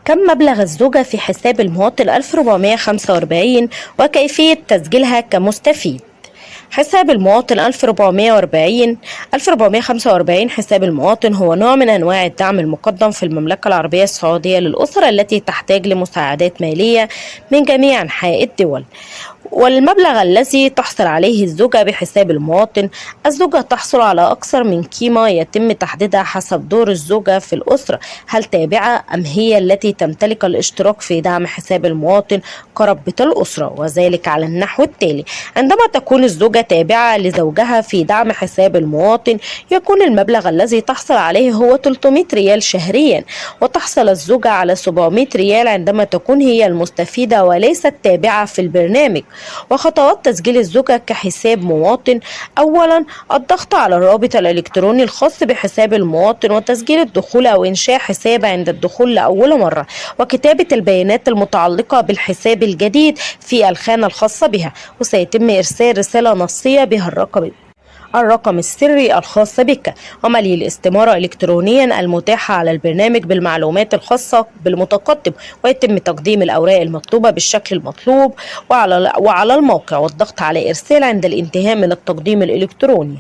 كم مبلغ الزوجة في حساب المواطن 1445 وكيفية تسجيلها كمستفيد؟ حساب المواطن 1445 حساب المواطن هو نوع من أنواع الدعم المقدم في المملكة العربية السعودية للأسر التي تحتاج لمساعدات مالية من جميع أنحاء الدول. والمبلغ الذي تحصل عليه الزوجة بحساب المواطن، الزوجة تحصل على أكثر من قيمة يتم تحديدها حسب دور الزوجة في الأسرة، هل تابعة أم هي التي تمتلك الاشتراك في دعم حساب المواطن كربة الأسرة، وذلك على النحو التالي: عندما تكون الزوجة تابعة لزوجها في دعم حساب المواطن، يكون المبلغ الذي تحصل عليه هو 300 ريال شهريا، وتحصل الزوجة على 700 ريال عندما تكون هي المستفيدة وليست تابعة في البرنامج. وخطوات تسجيل الزوجة كحساب مواطن: أولا، الضغط على الرابط الإلكتروني الخاص بحساب المواطن وتسجيل الدخول أو إنشاء حساب عند الدخول لأول مرة، وكتابة البيانات المتعلقة بالحساب الجديد في الخانة الخاصة بها، وسيتم إرسال رسالة نصية بها الرقم السري الخاص بك، وملء الاستمارة إلكترونيا المتاحة على البرنامج بالمعلومات الخاصة بالمتقدم، ويتم تقديم الأوراق المطلوبة بالشكل المطلوب وعلى الموقع، والضغط على إرسال عند الانتهاء من التقديم الإلكتروني.